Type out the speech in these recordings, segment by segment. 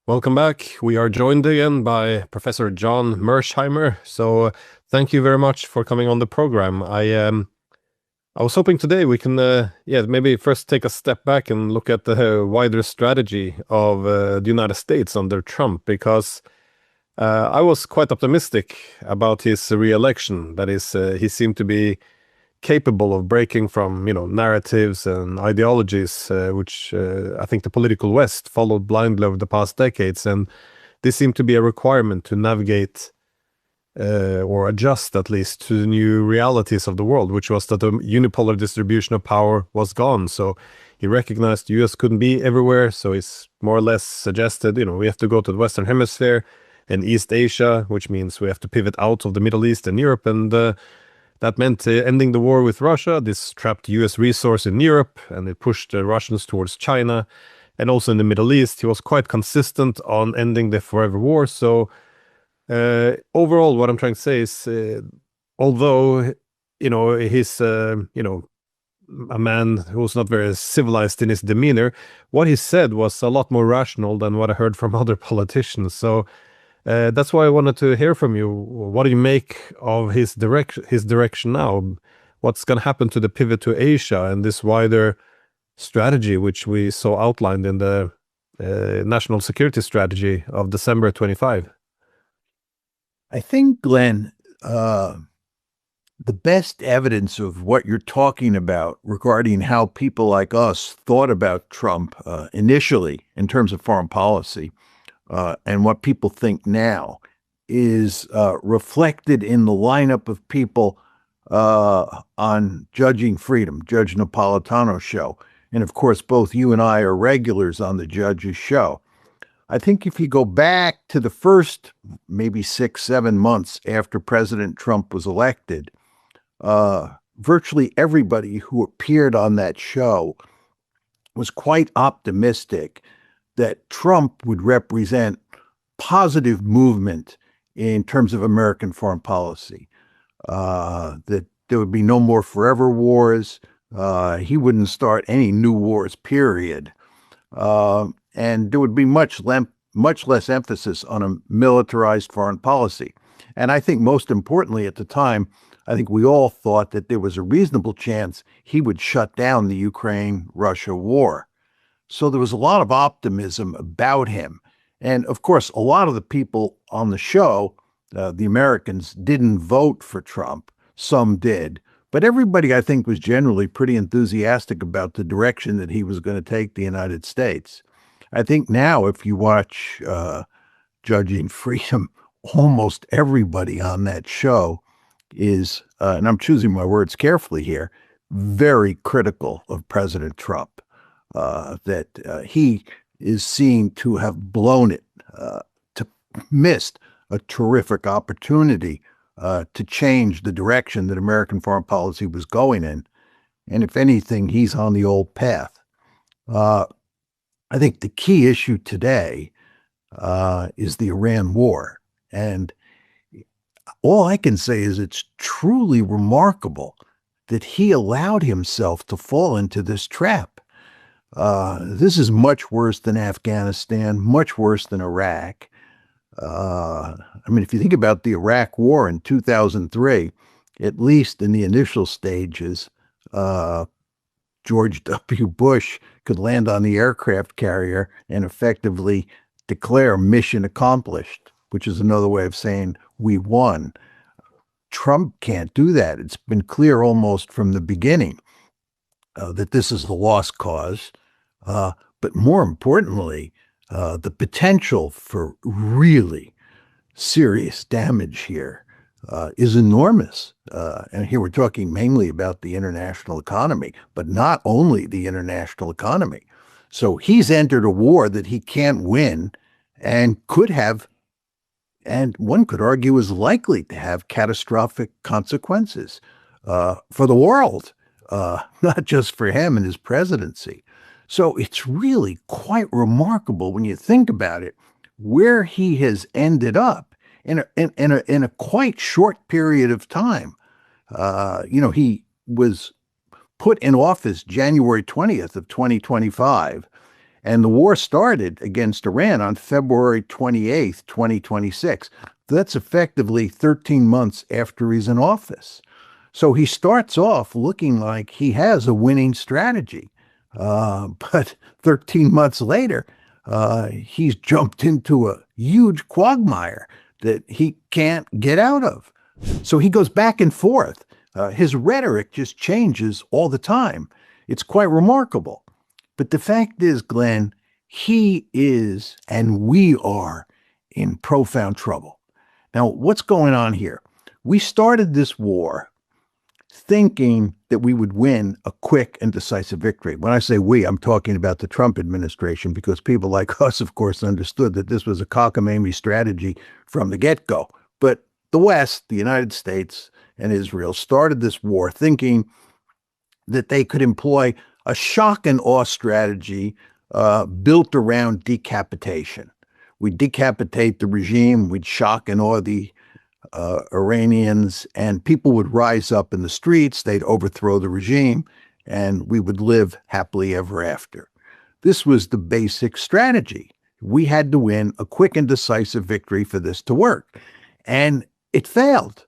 Welcome back. We are joined again by Professor John Mearsheimer. So thank you very much for coming on the program. I was hoping today we can maybe first take a step back and look at the wider strategy of the United States under Trump, because I was quite optimistic about his re-election. That is, he seemed to be capable of breaking from, narratives and ideologies, which I think the political West followed blindly over the past decades. And this seemed to be a requirement to navigate or adjust at least to the new realities of the world, which was that the unipolar distribution of power was gone. So he recognized the US couldn't be everywhere. So he's more or less suggested, we have to go to the Western Hemisphere and East Asia, which means we have to pivot out of the Middle East and Europe. And that meant ending the war with Russia. This trapped US resource in Europe, and it pushed the Russians towards China. And also in the Middle East, he was quite consistent on ending the forever war. So overall, what I'm trying to say is, although, he's, a man who was not very civilized in his demeanor, what he said was a lot more rational than what I heard from other politicians. So that's why I wanted to hear from you. What do you make of his direction now? What's going to happen to the pivot to Asia and this wider strategy, which we saw outlined in the national security strategy of December 25? I think, Glenn, the best evidence of what you're talking about regarding how people like us thought about Trump initially in terms of foreign policy and what people think now is reflected in the lineup of people on Judging Freedom, Judge Napolitano's show. And of course, both you and I are regulars on the Judge's show. I think if you go back to the first maybe 6-7 months after President Trump was elected, virtually everybody who appeared on that show was quite optimistic that Trump would represent positive movement in terms of American foreign policy, that there would be no more forever wars. He wouldn't start any new wars, period. And there would be much less emphasis on a militarized foreign policy. And I think most importantly at the time, I think we all thought that there was a reasonable chance he would shut down the Ukraine-Russia war. So there was a lot of optimism about him. And of course, a lot of the people on the show, the Americans, didn't vote for Trump. Some did. But everybody, I think, was generally pretty enthusiastic about the direction that he was going to take the United States. I think now, if you watch Judging Freedom, almost everybody on that show is, and I'm choosing my words carefully here, very critical of President Trump. That he is seen to have blown it, to missed a terrific opportunity to change the direction that American foreign policy was going in. And if anything, he's on the old path. I think the key issue today is the Iran war. And all I can say is it's truly remarkable that he allowed himself to fall into this trap. This is much worse than Afghanistan, much worse than Iraq. If you think about the Iraq war in 2003, at least in the initial stages, George W. Bush could land on the aircraft carrier and effectively declare mission accomplished, which is another way of saying we won. Trump can't do that. It's been clear almost from the beginning that this is the lost cause. But more importantly, the potential for really serious damage here is enormous. And here we're talking mainly about the international economy, but not only the international economy. So he's entered a war that he can't win and could have, and one could argue is likely to have catastrophic consequences for the world, not just for him and his presidency. So it's really quite remarkable when you think about it, where he has ended up in a quite short period of time. He was put in office January 20th of 2025, And the war started against Iran on February 28th, 2026. That's effectively 13 months after he's in office. So he starts off looking like he has a winning strategy. But 13 months later, he's jumped into a huge quagmire that he can't get out of. So he goes back and forth. His rhetoric just changes all the time. It's quite remarkable. But the fact is, Glenn, he is, and we are, in profound trouble. Now, what's going on here? We started this war thinking that we would win a quick and decisive victory. When I say we, I'm talking about the Trump administration, because people like us, of course, understood that this was a cockamamie strategy from the get-go. But the West, the United States and Israel, started this war thinking that they could employ a shock and awe strategy built around decapitation. We'd decapitate the regime, we'd shock and awe the Iranians, and people would rise up in the streets, they'd overthrow the regime, and we would live happily ever after. This was the basic strategy. We had to win a quick and decisive victory for this to work. And it failed.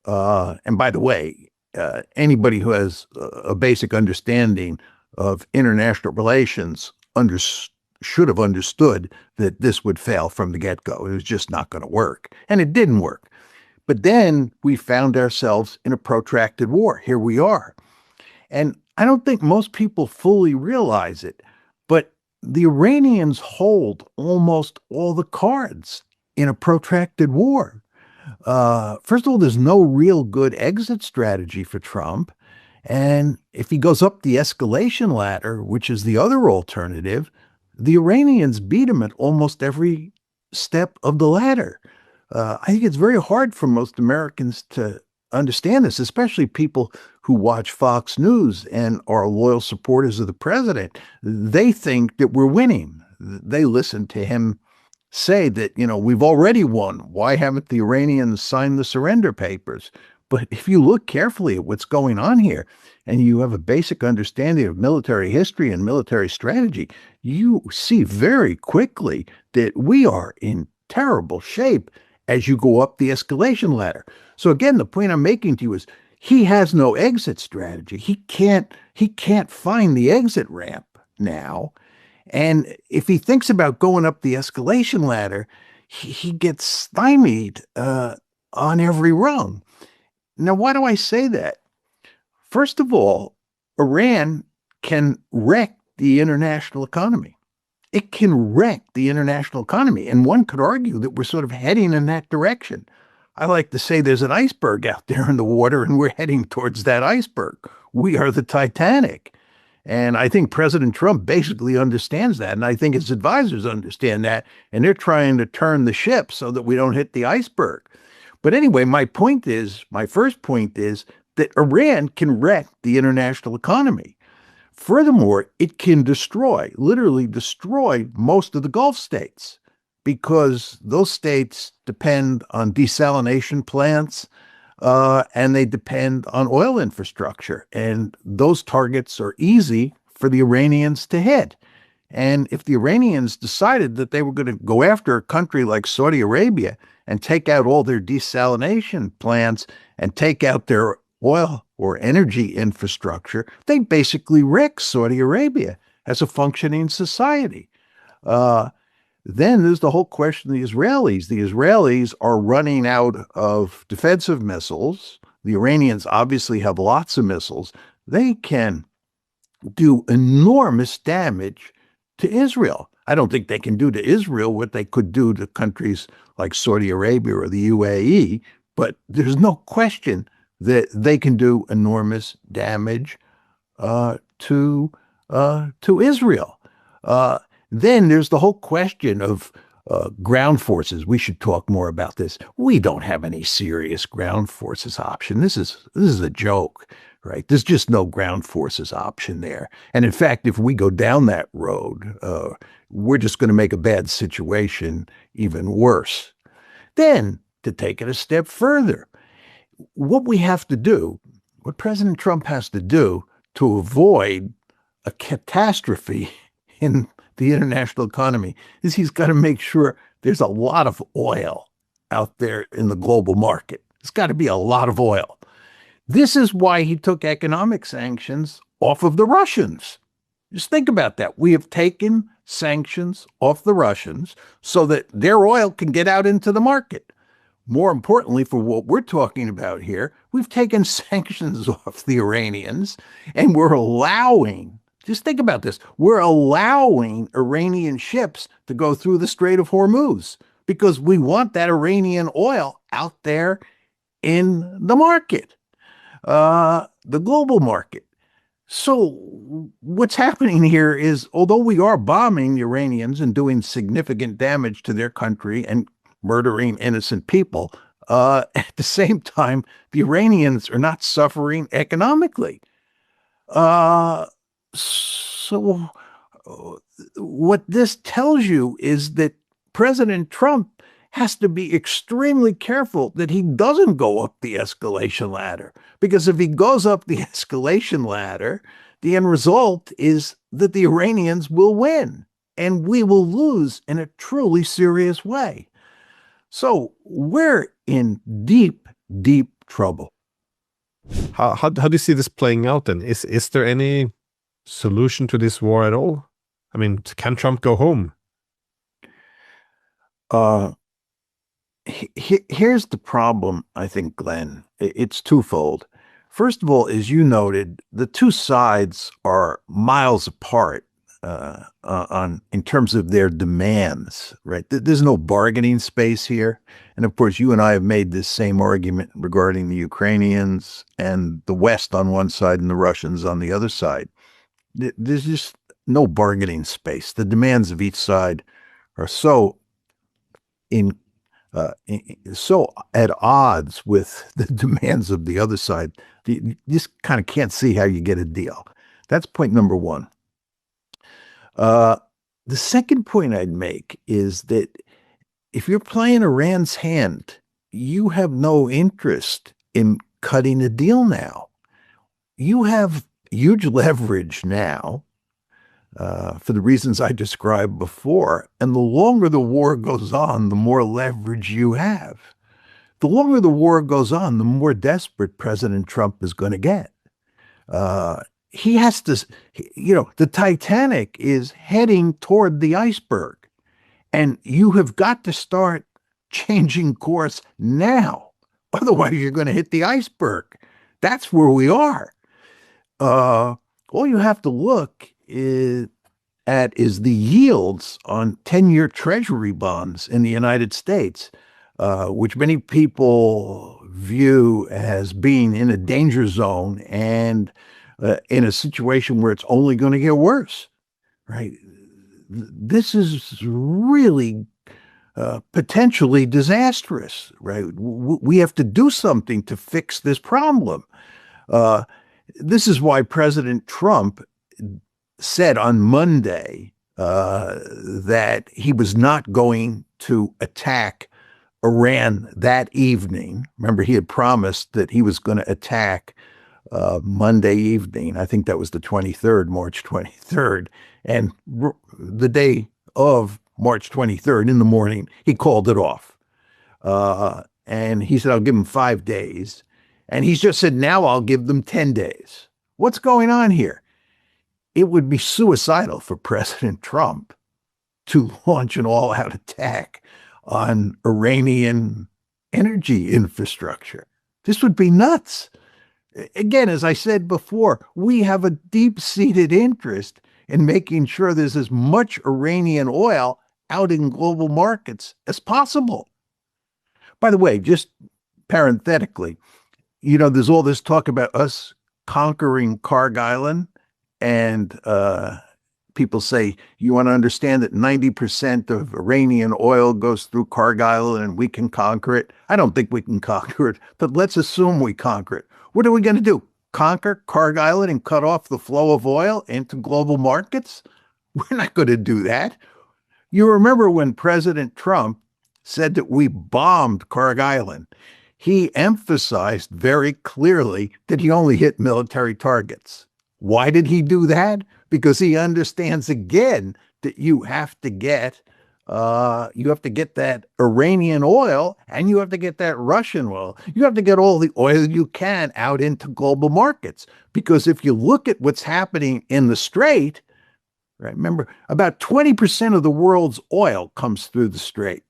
And by the way, anybody who has a basic understanding of international relations should have understood that this would fail from the get-go. It was just not going to work. And it didn't work. But then we found ourselves in a protracted war. Here we are. And I don't think most people fully realize it, but the Iranians hold almost all the cards in a protracted war. First of all, there's no real good exit strategy for Trump. And if he goes up the escalation ladder, which is the other alternative, the Iranians beat him at almost every step of the ladder. I think it's very hard for most Americans to understand this, especially people who watch Fox News and are loyal supporters of the president. They think that we're winning. They listen to him say that, we've already won. Why haven't the Iranians signed the surrender papers? But if you look carefully at what's going on here, and you have a basic understanding of military history and military strategy, you see very quickly that we are in terrible shape as you go up the escalation ladder. So again, the point I'm making to you is he has no exit strategy. He can't find the exit ramp now. And if he thinks about going up the escalation ladder, he gets stymied on every rung. Now, why do I say that? First of all, Iran can wreck the international economy. It can wreck the international economy. And one could argue that we're sort of heading in that direction. I like to say there's an iceberg out there in the water, and we're heading towards that iceberg. We are the Titanic. And I think President Trump basically understands that. And I think his advisors understand that. And they're trying to turn the ship so that we don't hit the iceberg. But anyway, my first point is that Iran can wreck the international economy. Furthermore, it can literally destroy most of the Gulf states, because those states depend on desalination plants and they depend on oil infrastructure. And those targets are easy for the Iranians to hit. And if the Iranians decided that they were going to go after a country like Saudi Arabia and take out all their desalination plants and take out their oil or energy infrastructure, they basically wreck Saudi Arabia as a functioning society. Then there's the whole question of the Israelis. The Israelis are running out of defensive missiles. The Iranians obviously have lots of missiles. They can do enormous damage to Israel. I don't think they can do to Israel what they could do to countries like Saudi Arabia or the UAE, but there's no question that they can do enormous damage to Israel. Then there's the whole question of ground forces. We should talk more about this. We don't have any serious ground forces option. This is a joke, right? There's just no ground forces option there. And in fact, if we go down that road, we're just going to make a bad situation even worse. Then, to take it a step further, what President Trump has to do to avoid a catastrophe in the international economy is he's got to make sure there's a lot of oil out there in the global market. It's got to be a lot of oil. This is why he took economic sanctions off of the Russians. Just think about that. We have taken sanctions off the Russians so that their oil can get out into the market. More importantly, for what we're talking about here, we've taken sanctions off the Iranians, and we're allowing, just think about this, we're allowing Iranian ships to go through the Strait of Hormuz because we want that Iranian oil out there in the market, the global market. So what's happening here is, although we are bombing the Iranians and doing significant damage to their country and murdering innocent people, at the same time, the Iranians are not suffering economically. So what this tells you is that President Trump has to be extremely careful that he doesn't go up the escalation ladder. Because if he goes up the escalation ladder, the end result is that the Iranians will win and we will lose in a truly serious way. So we're in deep, deep trouble. How do you see this playing out then? Is there any solution to this war at all? I mean, can Trump go home? Here's the problem, I think, Glenn. It's twofold. First of all, as you noted, the two sides are miles apart in terms of their demands, right? There's no bargaining space here. And of course, you and I have made this same argument regarding the Ukrainians and the West on one side and the Russians on the other side. There's just no bargaining space. The demands of each side are so at odds with the demands of the other side. You just kind of can't see how you get a deal. That's point number one. The second point I'd make is that if you're playing Iran's hand, you have no interest in cutting a deal now. You have huge leverage now for the reasons I described before. And the longer the war goes on, the more leverage you have. The longer the war goes on, the more desperate President Trump is going to get. He has to, the Titanic is heading toward the iceberg. And you have got to start changing course now. Otherwise, you're going to hit the iceberg. That's where we are. All you have to look at is the yields on 10-year Treasury bonds in the United States, which many people view as being in a danger zone and in a situation where it's only going to get worse, right? This is really potentially disastrous, right? We have to do something to fix this problem. This is why President Trump said on Monday that he was not going to attack Iran that evening. Remember, he had promised that he was going to attack Monday evening. I think that was the 23rd, March 23rd. And the day of March 23rd in the morning, he called it off. And he said, I'll give him 5 days. And he's just said, now I'll give them 10 days. What's going on here? It would be suicidal for President Trump to launch an all-out attack on Iranian energy infrastructure. This would be nuts. Again, as I said before, we have a deep-seated interest in making sure there's as much Iranian oil out in global markets as possible. By the way, just parenthetically, there's all this talk about us conquering Karg Island, and people say, you want to understand that 90% of Iranian oil goes through Karg Island and we can conquer it. I don't think we can conquer it, but let's assume we conquer it. What are we going to do? Conquer Karg Island and cut off the flow of oil into global markets? We're not going to do that. You remember when President Trump said that we bombed Karg Island, he emphasized very clearly that he only hit military targets. Why did he do that? Because he understands, again, that you have to get that Iranian oil, and you have to get that Russian oil. You have to get all the oil you can out into global markets. Because if you look at what's happening in the Strait, right, remember, about 20% of the world's oil comes through the Strait.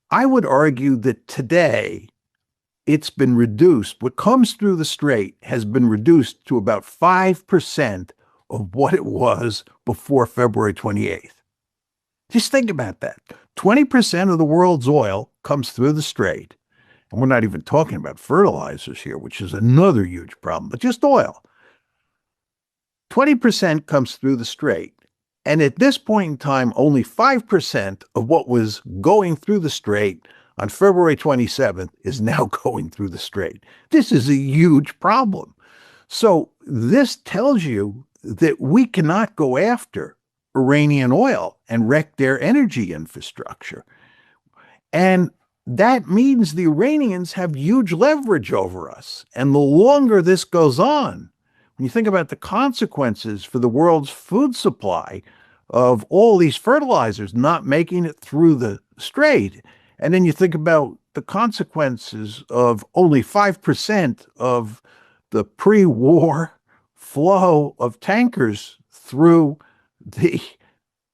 I would argue that today it's been reduced. What comes through the Strait has been reduced to about 5% of what it was before February 28th. Just think about that. 20% of the world's oil comes through the Strait. And we're not even talking about fertilizers here, which is another huge problem, but just oil. 20% comes through the Strait. And at this point in time, only 5% of what was going through the Strait on February 27th is now going through the Strait. This is a huge problem. So this tells you that we cannot go after Iranian oil and wreck their energy infrastructure. And that means the Iranians have huge leverage over us. And the longer this goes on, when you think about the consequences for the world's food supply of all these fertilizers not making it through the Strait, and then you think about the consequences of only 5% of the pre-war flow of tankers through the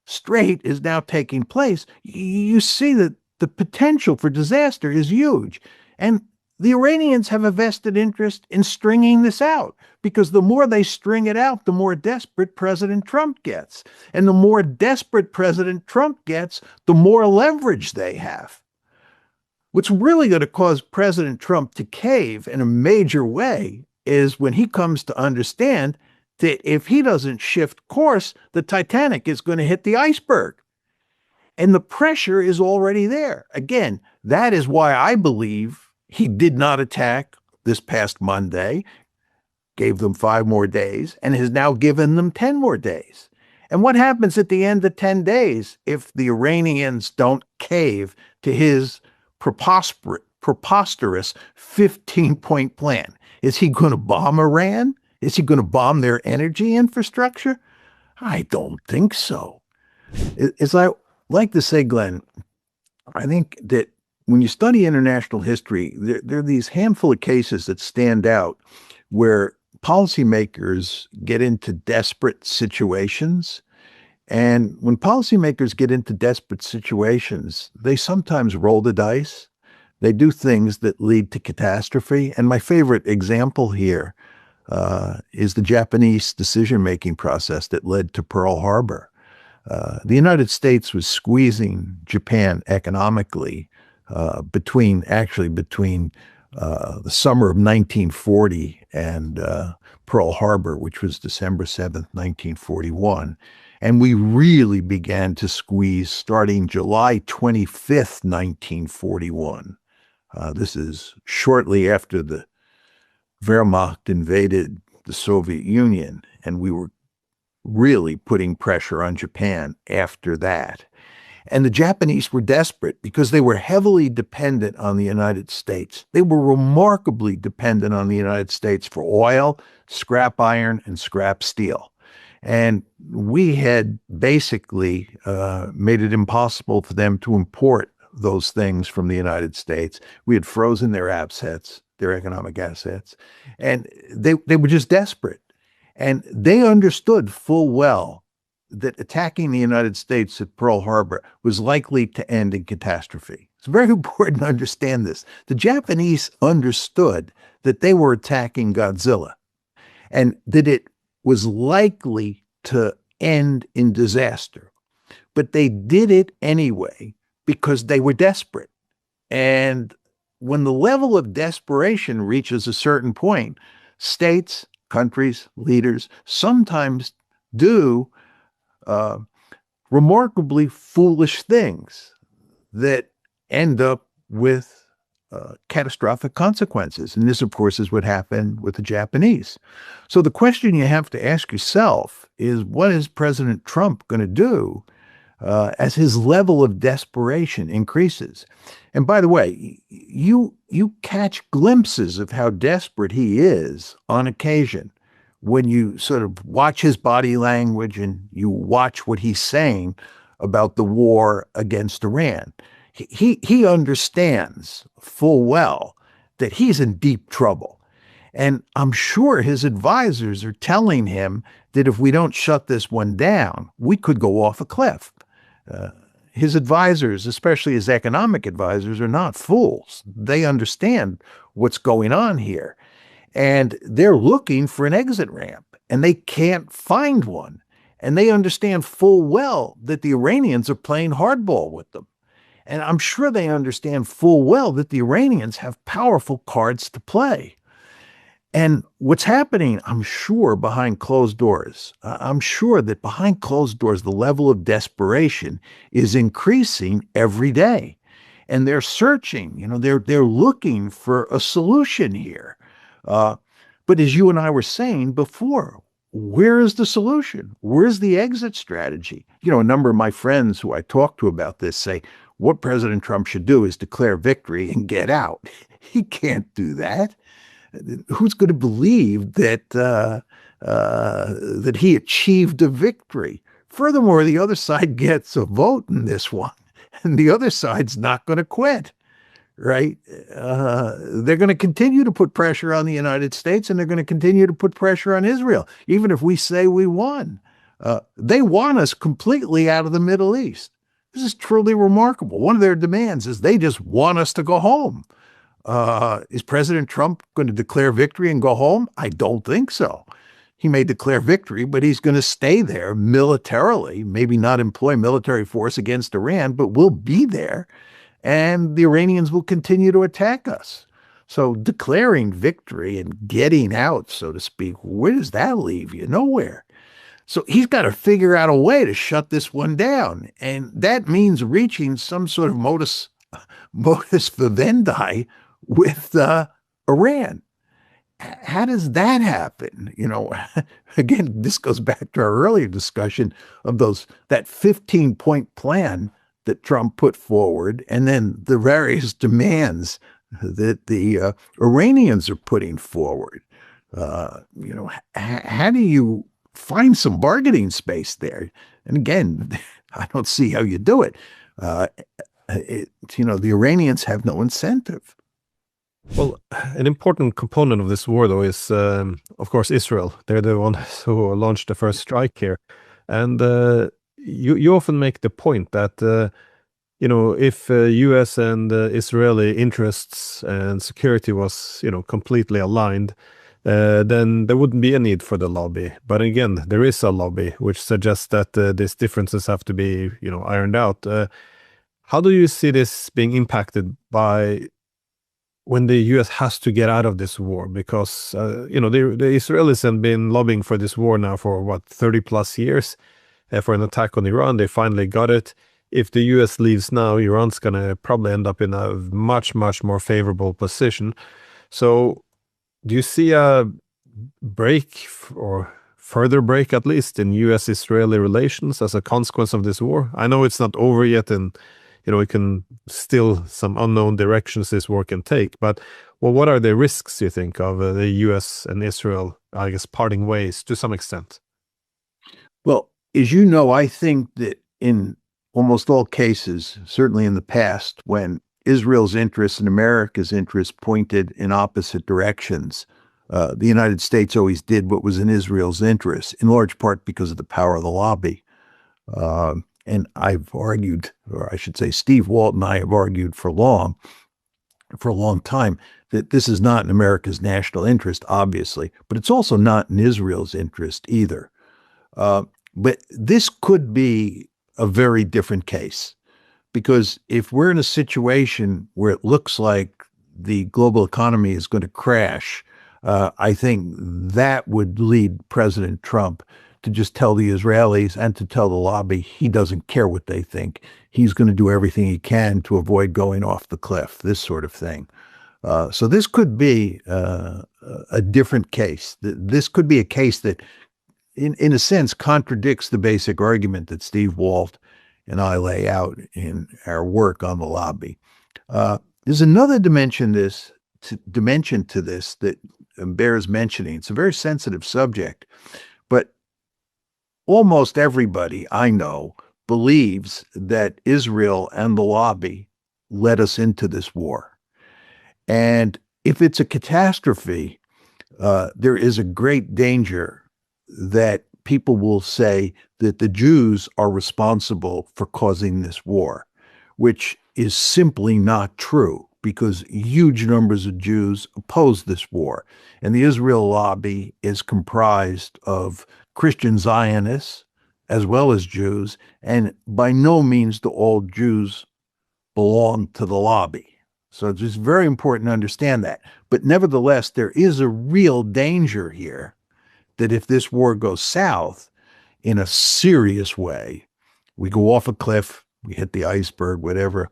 Strait is now taking place, you see that the potential for disaster is huge. And the Iranians have a vested interest in stringing this out, because the more they string it out, the more desperate President Trump gets. And the more desperate President Trump gets, the more leverage they have. What's really going to cause President Trump to cave in a major way is when he comes to understand that if he doesn't shift course, the Titanic is going to hit the iceberg. And the pressure is already there. Again, that is why I believe he did not attack this past Monday, gave them 5 more days, and has now given them 10 more days. And what happens at the end of 10 days if the Iranians don't cave to his preposterous 15-point plan? Is he going to bomb Iran? Is he going to bomb their energy infrastructure? I don't think so. As I like to say, Glenn, I think that when you study international history, there are these handful of cases that stand out where policymakers get into desperate situations. And when policymakers get into desperate situations, they sometimes roll the dice. They do things that lead to catastrophe. And my favorite example here is the Japanese decision-making process that led to Pearl Harbor. The United States was squeezing Japan economically between the summer of 1940 and Pearl Harbor, which was December 7th, 1941. And we really began to squeeze starting July 25th, 1941. This is shortly after the Wehrmacht invaded the Soviet Union, and we were really putting pressure on Japan after that. And the Japanese were desperate because they were heavily dependent on the United States. They were remarkably dependent on the United States for oil, scrap iron, and scrap steel. And we had basically made it impossible for them to import those things from the United States. We had frozen their assets, their economic assets, and they were just desperate. And they understood full well that attacking the United States at Pearl Harbor was likely to end in catastrophe. It's very important to understand this. The Japanese understood that they were attacking Godzilla and that it was likely to end in disaster. But they did it anyway because they were desperate. And when the level of desperation reaches a certain point, states, countries, leaders sometimes do remarkably foolish things that end up with catastrophic consequences. And this, of course, is what happened with the Japanese. So the question you have to ask yourself is, what is President Trump going to do as his level of desperation increases? And by the way, you catch glimpses of how desperate he is on occasion when you sort of watch his body language and you watch what he's saying about the war against Iran. He understands full well that he's in deep trouble. And I'm sure his advisors are telling him that if we don't shut this one down, we could go off a cliff. His advisors, especially his economic advisors, are not fools. They understand what's going on here. And they're looking for an exit ramp, and they can't find one. And they understand full well that the Iranians are playing hardball with them. And I'm sure they understand full well that the Iranians have powerful cards to play. And what's happening, I'm sure, behind closed doors, I'm sure that behind closed doors, the level of desperation is increasing every day. And they're searching, they're looking for a solution here. But as you and I were saying before, where is the solution? Where's the exit strategy? A number of my friends who I talk to about this say, what President Trump should do is declare victory and get out. He can't do that. Who's going to believe that that he achieved a victory? Furthermore, the other side gets a vote in this one, and the other side's not going to quit, right? They're going to continue to put pressure on the United States, and they're going to continue to put pressure on Israel, even if we say we won. They want us completely out of the Middle East. This is truly remarkable. One of their demands is they just want us to go home. Is President Trump going to declare victory and go home? I don't think so. He may declare victory, but he's going to stay there militarily, maybe not employ military force against Iran, but we'll be there, and the Iranians will continue to attack us. So declaring victory and getting out, so to speak, where does that leave you? Nowhere. So he's got to figure out a way to shut this one down, and that means reaching some sort of modus vivendi with Iran. How does that happen? Again, this goes back to our earlier discussion of that 15-point plan that Trump put forward, and then the various demands that the Iranians are putting forward. How do you find some bargaining space there? And again, I don't see how you do it. The Iranians have no incentive. Well, an important component of this war, though, is, of course, Israel. They're the ones who launched the first strike here. And you often make the point that, if U.S. and Israeli interests and security was, completely aligned, then there wouldn't be a need for the lobby. But again, there is a lobby, which suggests that these differences have to be, ironed out. How do you see this being impacted by when the U.S. has to get out of this war? Because, the Israelis have been lobbying for this war now for, 30 plus years for an attack on Iran. They finally got it. If the U.S. leaves now, Iran's going to probably end up in a much, much more favorable position. So do you see a break or further break, at least, in U.S.-Israeli relations as a consequence of this war? I know it's not over yet, and it can still some unknown directions this war can take. But what are the risks, you think, of the U.S. and Israel, I guess, parting ways to some extent? Well, as you know, I think that in almost all cases, certainly in the past, when Israel's interests and America's interests pointed in opposite directions, the United States always did what was in Israel's interest, in large part because of the power of the lobby. And I've argued, or I should say Steve Walt and I have argued for a long time, that this is not in America's national interest, obviously, but it's also not in Israel's interest either. But this could be a very different case, because if we're in a situation where it looks like the global economy is going to crash, I think that would lead President Trump to just tell the Israelis and to tell the lobby he doesn't care what they think. He's going to do everything he can to avoid going off the cliff, this sort of thing. So this could be a different case. This could be a case that, in a sense, contradicts the basic argument that Steve Walt and I lay out in our work on the lobby. There's another dimension to this that bears mentioning. It's a very sensitive subject, but almost everybody I know believes that Israel and the lobby led us into this war. And if it's a catastrophe, there is a great danger that people will say that the Jews are responsible for causing this war, which is simply not true, because huge numbers of Jews oppose this war. And the Israel lobby is comprised of Christian Zionists as well as Jews, and by no means do all Jews belong to the lobby. So it's just very important to understand that. But nevertheless, there is a real danger here that if this war goes south in a serious way, we go off a cliff, we hit the iceberg, whatever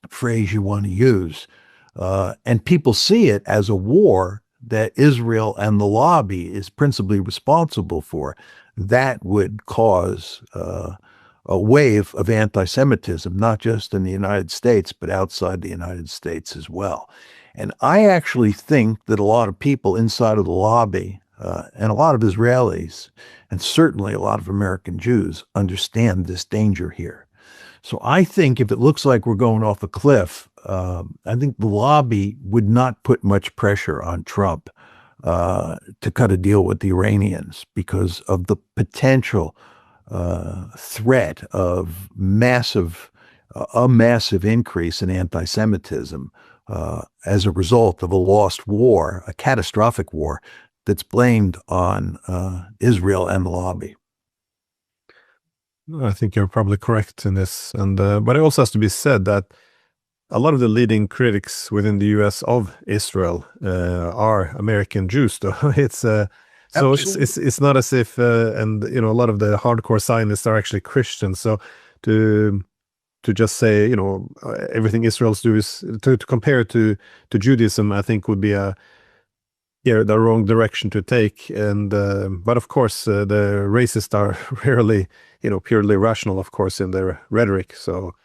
phrase you want to use, and people see it as a war that Israel and the lobby is principally responsible for, that would cause a wave of anti-Semitism, not just in the United States, but outside the United States as well. And I actually think that a lot of people inside of the lobby, and a lot of Israelis, and certainly a lot of American Jews, understand this danger here. So I think if it looks like we're going off a cliff, I think the lobby would not put much pressure on Trump to cut a deal with the Iranians because of the potential threat of a massive increase in anti-Semitism as a result of a lost war, a catastrophic war that's blamed on Israel and the lobby. I think you're probably correct in this, and but it also has to be said that a lot of the leading critics within the U.S. of Israel are American Jews, though. So it's not as if, and a lot of the hardcore Zionists are actually Christians. So to just say everything Israel's do is to compare to Judaism, I think would be the wrong direction to take. And but of course the racists are rarely purely rational, of course, in their rhetoric. So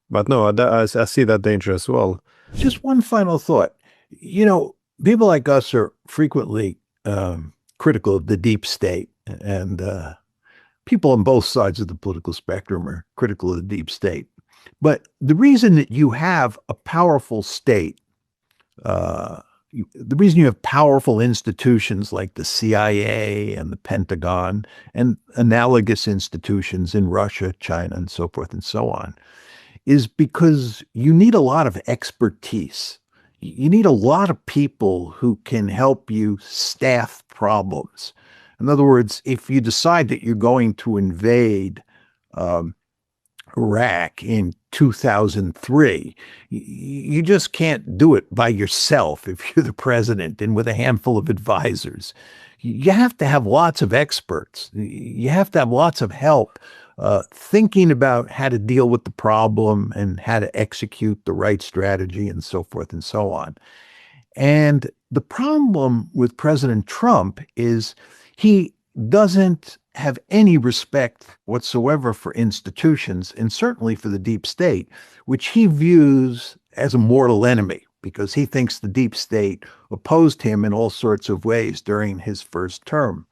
but no, I see that danger as well. Just one final thought. People like us are frequently critical of the deep state, and people on both sides of the political spectrum are critical of the deep state. But the reason that you have a powerful state, the reason you have powerful institutions like the CIA and the Pentagon and analogous institutions in Russia, China, and so forth and so on, is because you need a lot of expertise. You need a lot of people who can help you staff problems. In other words, if you decide that you're going to invade Iraq in 2003, you just can't do it by yourself if you're the president and with a handful of advisors. You have to have lots of experts. You have to have lots of help thinking about how to deal with the problem and how to execute the right strategy and so forth and so on. And the problem with President Trump is he doesn't have any respect whatsoever for institutions, and certainly for the deep state, which he views as a mortal enemy because he thinks the deep state opposed him in all sorts of ways during his first term.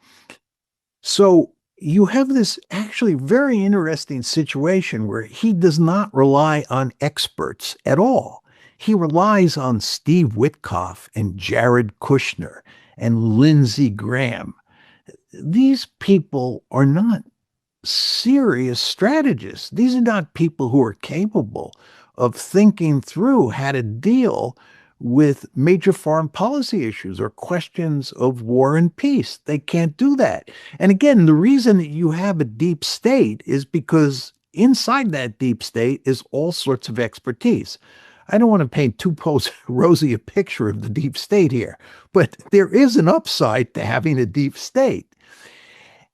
So you have this actually very interesting situation where he does not rely on experts at all. He relies on Steve Witkoff and Jared Kushner and Lindsey Graham. These people are not serious strategists. These are not people who are capable of thinking through how to deal with major foreign policy issues or questions of war and peace. They can't do that. And again, the reason that you have a deep state is because inside that deep state is all sorts of expertise. I don't want to paint too rosy a picture of the deep state here, but there is an upside to having a deep state.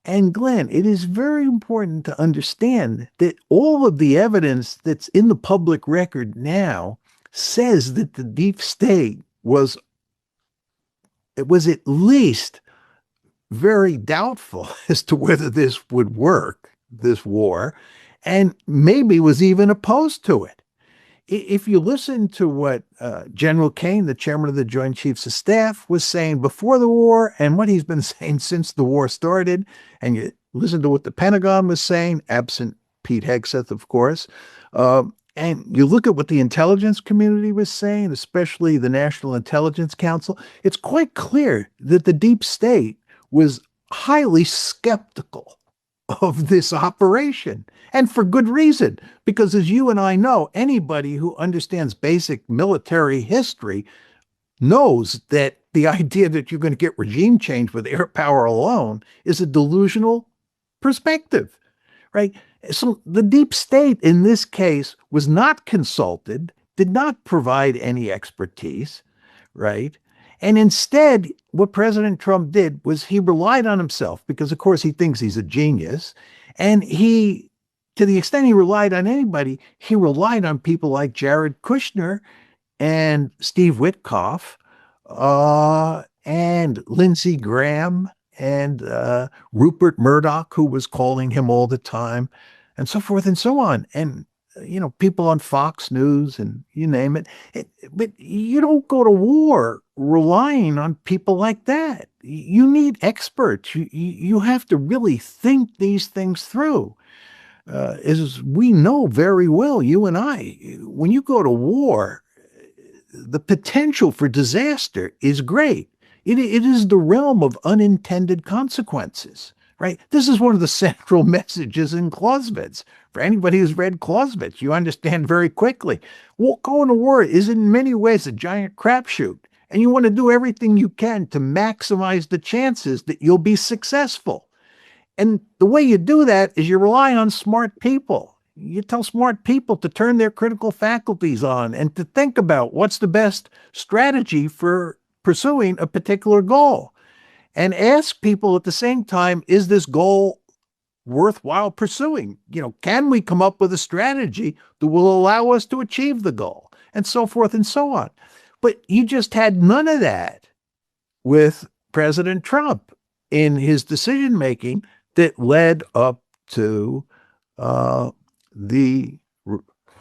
And Glenn, it is very important to understand that all of the evidence that's in the public record now says that the deep state was at least very doubtful as to whether this would work, this war, and maybe was even opposed to it. if you listen to what General Kane, the chairman of the Joint Chiefs of Staff, was saying before the war and what he's been saying since the war started, and you listen to what the Pentagon was saying, absent Pete Hegseth, of course, and you look at what the intelligence community was saying, especially the National Intelligence Council, it's quite clear that the deep state was highly skeptical of this operation. And for good reason, because as you and I know, anybody who understands basic military history knows that the idea that you're going to get regime change with air power alone is a delusional perspective, right? So the deep state in this case was not consulted, did not provide any expertise, right? And instead, what President Trump did was he relied on himself because, of course, he thinks he's a genius. And he, to the extent he relied on anybody, he relied on people like Jared Kushner and Steve Witkoff and Lindsey Graham and Rupert Murdoch, who was calling him all the time, and so forth and so on. And, people on Fox News and you name it. But you don't go to war relying on people like that. You need experts. You have to really think these things through. As we know very well, you and I, when you go to war, the potential for disaster is great. It is the realm of unintended consequences, right? This is one of the central messages in Clausewitz. For anybody who's read Clausewitz, you understand very quickly. Well, going to war is in many ways a giant crapshoot, and you want to do everything you can to maximize the chances that you'll be successful. And the way you do that is you rely on smart people. You tell smart people to turn their critical faculties on and to think about what's the best strategy for pursuing a particular goal. And ask people at the same time, is this goal worthwhile pursuing? Can we come up with a strategy that will allow us to achieve the goal? And so forth and so on. But you just had none of that with President Trump in his decision-making that led up to the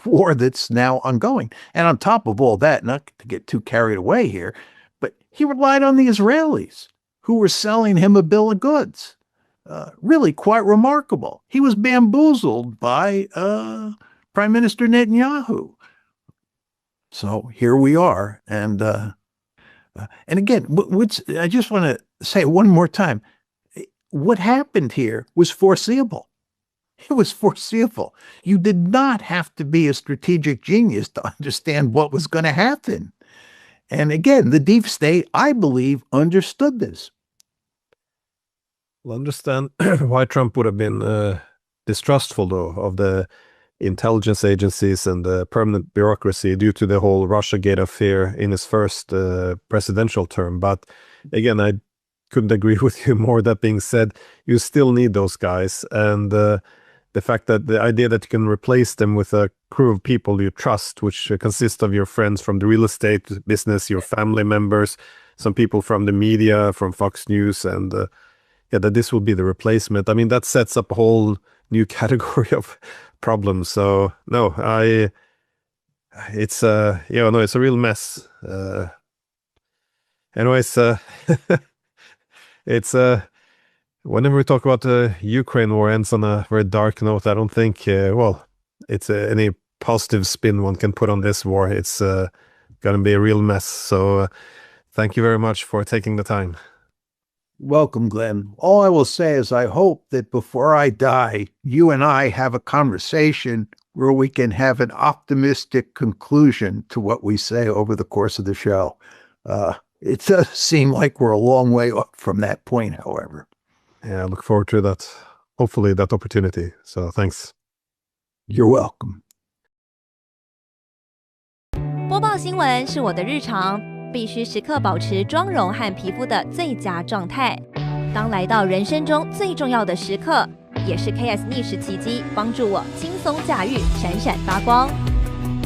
war that's now ongoing. And on top of all that, not to get too carried away here, but he relied on the Israelis who were selling him a bill of goods. Really quite remarkable. He was bamboozled by Prime Minister Netanyahu. So here we are. And again, I just want to say one more time, what happened here was foreseeable. It was foreseeable. You did not have to be a strategic genius to understand what was going to happen. And again, the deep state, I believe, understood this. Well, understand why Trump would have been distrustful, though, of the intelligence agencies and the permanent bureaucracy due to the whole Russiagate affair in his first presidential term. But again, I couldn't agree with you more. That being said, you still need those guys. And the fact that the idea that you can replace them with a crew of people you trust, which consists of your friends from the real estate business, your family members, some people from the media, from Fox News, and that this will be the replacement. I mean, that sets up a whole new category of problems. So no, it's a real mess. Anyways, it's whenever we talk about the Ukraine war ends on a very dark note, I don't think it's any positive spin one can put on this war. It's going to be a real mess. So thank you very much for taking the time. Welcome, Glenn. All I will say is I hope that before I die, you and I have a conversation where we can have an optimistic conclusion to what we say over the course of the show. It does seem like we're a long way up from that point, however. Yeah, I look forward to that. Hopefully that opportunity. So thanks. You're welcome. 播报新闻是我的日常。必须时刻保持妆容和皮肤的最佳状态。当来到人生中最重要的时刻，也是 KS 逆时奇迹帮助我轻松驾驭，闪闪发光。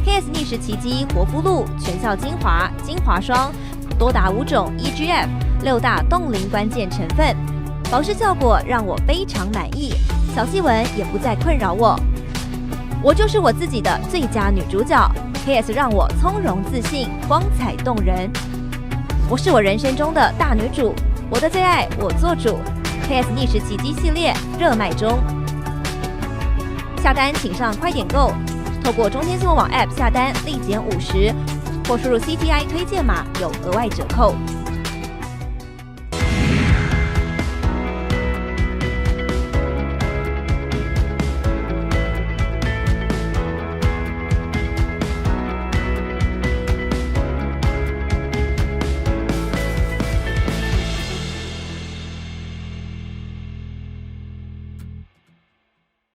KS 逆时奇迹活肤露全效精华、精华霜，多达5种 EGF 6大冻龄关键成分，保湿效果让我非常满意，小细纹也不再困扰我。我就是我自己的最佳女主角 ，KS 让我从容自信、光彩动人。我是我人生中的大女主，我的最爱我做主。KS 逆时奇迹系列热卖中，下单请上快点购，透过中天新闻网 App 下单立减50，或输入 CTI 推荐码有额外折扣。